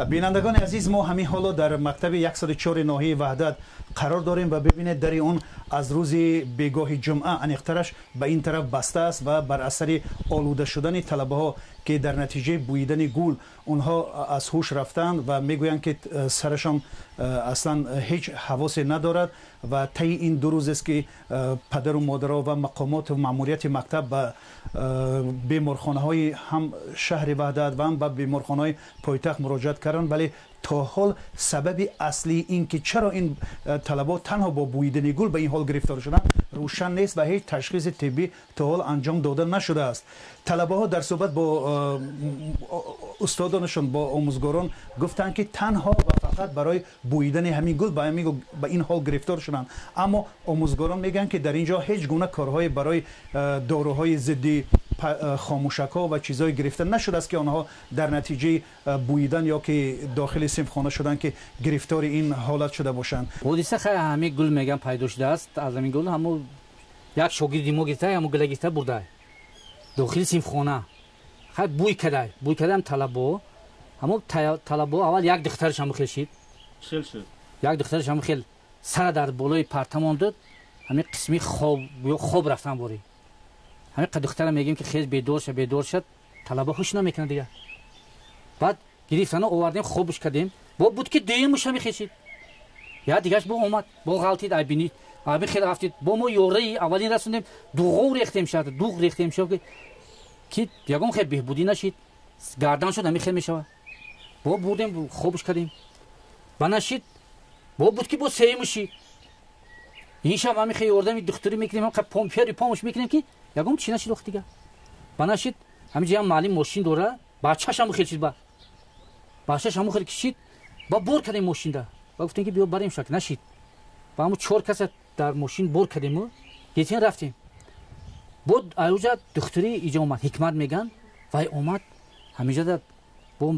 بینندگان عزیز ما همین حالا در مکتب 104 ناحیه وحدت قرار داریم و ببینید در اون از روز بیگاه جمعه انیقترش به این طرف بسته است و بر اثر آلوده شدن طلبه ها که در نتیجه بویدن گل اونها از هوش رفتند و میگویند که سرشان اصلا هیچ حواسی ندارد و طی این 2 روز است که پدر و مادرها و مقامات و ماموریت مکتب به بیمارخانه های هم شهر وحدت و هم به بیمارخانه های پایتخت مراجعت کردند، ولی تا حال سبب اصلی این که چرا این طلبه تنها با بویدن گل به این حال گرفتار شدند روشن نیست و هیچ تشخیص طبی تا حال انجام داده نشده است. طلبه ها در صحبت با استادانشون با آموزگاران گفتند که تنها و فقط برای بویدن همین گل به این حال گرفتار شدند، اما آموزگاران میگن که در اینجا هیچ گونه کارهای برای داروهای ضد خاموشک‌ها و چیزهای گرفته نشده است که آنها در نتیجه بویدن یا که داخل صنفخانه شدن که گرفتار این حالت شده باشند. حادثه خیلی همین گل میگن پیدا شده است. از همین گل همو یک شاگردی ما گرفته همو گل گرفته برده داخل صنفخانه خیلی بوی کرده هم طلبه همو طلبه اول یک دخترش هم خیل شد یک دخترش هم خیل سر در بالای پرتم ماند همین قسمی خواب رفتن باری همین دخترم میگیم که خیلی بیدار شد طلبه هوش نمیکنه دیگه. بعد گرفتن آوردیم خوابش کردیم با بود که دیمش هم خیشید یا دیگهش با اومد با غلطید ای بینید ابی خیلی رفتید با ما یوره اولین رسوندیم دوغ ریختیم شد که یگم خیلی بهبودی نشید گردن شد همین خیلی میشود با بودیم خوابش کردیم بنشید با بود که با سیمشی این شب همین خیلی آوردیم دکتری میکنیم هم پمپیری پامش میکنیم که یگم چی نشید وقت دیگه بنشید همینجا هم معلم ماشین دوره بچه‌ش هم خیلی چیز با بچه‌ش هم خیلی کشید با بور کردیم ماشین ده و گفتیم که بیا بریم شک نشید با همون 4 کس در ماشین بور کردیم و گیتین رفتیم بود ایوجا دکتری اینجا اومد حکمت میگن وای اومد همینجا ده با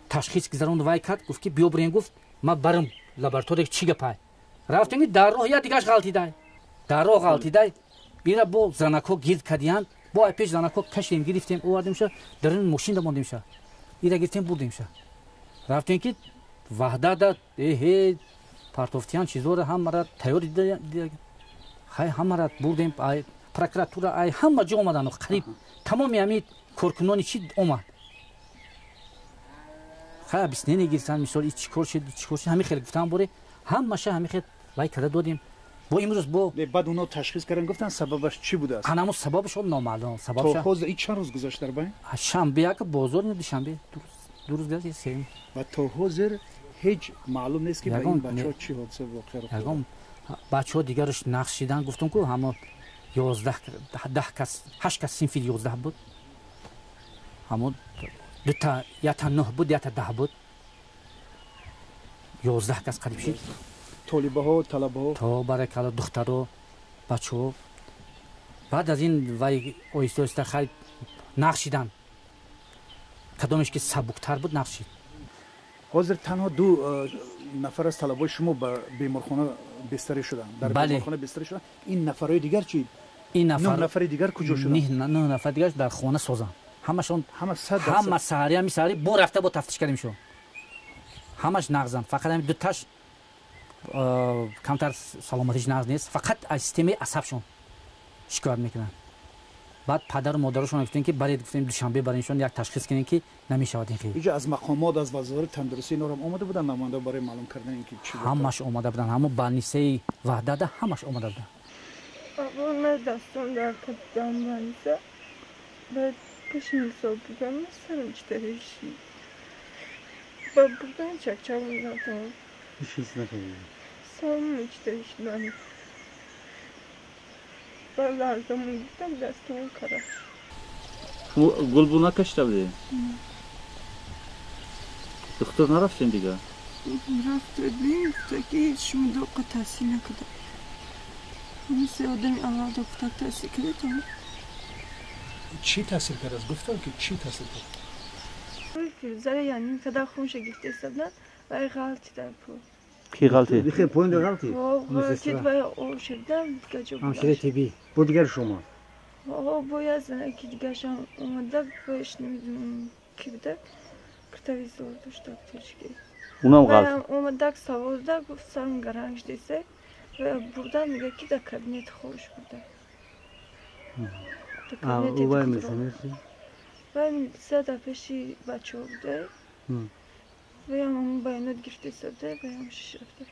تشخیص گذروند وای کرد گفت که بیا بریم گفت ما برم لابراتوری چی گپای رفتیم در راه یا دیگهش غلطیده بیره با زنکو گیر کردیان با پیش زنکو کشیم گرفتیم اوردیم شه در این ماشین ده موندیم شه ایره گرفتیم بردیم شه رفتیم که وحدت ده پارتوفتیان چیزور هم مرا تیاری دیگه خیلی هم مرا بردیم ای پروکراتورا ای همه جا اومدن قریب تمامی همین کارکنانی چی اومد خیلی بسنینی گرفتن مثال چی کار شد همین خیلی گفتن بره همشه همین خیلی وای کرده دادیم با امروز با بعد اونها تشخیص کردن گفتن سببش چی بوده است؟ همون سببش نامعلوم سببش تا حاضر این چند روز گذشته در باین؟ شنبه یک بازار نه شنبه دو روز گذشته سیم و تا حاضر هیچ معلوم نیست که به این بچه‌ها چی حادثه واقع افتاد. بچه‌ها دیگرش نقشیدن گفتم که همه 11 10 کس 8 کس صنف 11 بود همون دو تا یا تا 9 بود یا تا 10 بود 11 کس قریب شد طلبه ها تا برای کلا دخترها بچه‌ها بعد از این وای آیسته خیلی نقشیدن کدامش که سبکتر بود نقشید. حاضر تنها 2 نفر از طلبه شما به بیمارخانه بستری شدن در بیمارخانه بستری شدن این نفرای دیگر چی؟ این 9 نفر دیگر کجا شدن؟ 9 نفر دیگر در خانه سازن همشون همه ساری با رفته با تفتیش کردیم شو همش نغزن فقط همین 2 تاش کمتر سلامتیش نغز نیست فقط از سیستم عصبشون شکایت میکنن. بعد پدر و مادرشون گفتن که برای گفتیم دوشنبه برایشون یک تشخیص کنین که نمیشود این خیلی اینجا از مقامات از وزارت تندرستی نورم اومده بودن نماینده برای معلوم کردن اینکه چی بود همش اومده بودن همون بانیسه وحدت همش اومده بودن آقا من دستم در کدام بانیسه بعد پشیم صبح بگم سرم چطوریشی با بودن چک میدادم چیز نکنیم سرم چطوریشی بانیسه با لازم میدم دستم کرد گل بو نکشته بودی؟ دکتر نرفتین دیگه؟ رفتیم تا که شما دوقت تحصیل نکده مثل آدمی اول دکتر تحصیل کرده تا چی تحصیل کرد از گفتم که چی تحصیل کرد؟ زره یعنی پدر خونش گفته استدن و ای غلطی در پول کی غلطی؟ بخیر پوینت غلطی؟ غلطی و او شدم همشیره تیبی بود دیگر شما؟ باید زنه که دیگه شما اومده بایش نمیدونم کی بوده televizor duşta Türkiye. اونم Ve غلط اومدک سوازده گفت سنگ رنگ دیسه و buradan یکی در کابینت خوش بوده. در کابینت او وای دکتر. میسنسی و سه پیشی بچه بوده. و هم بیانات گرفته سده و هم شش رفته.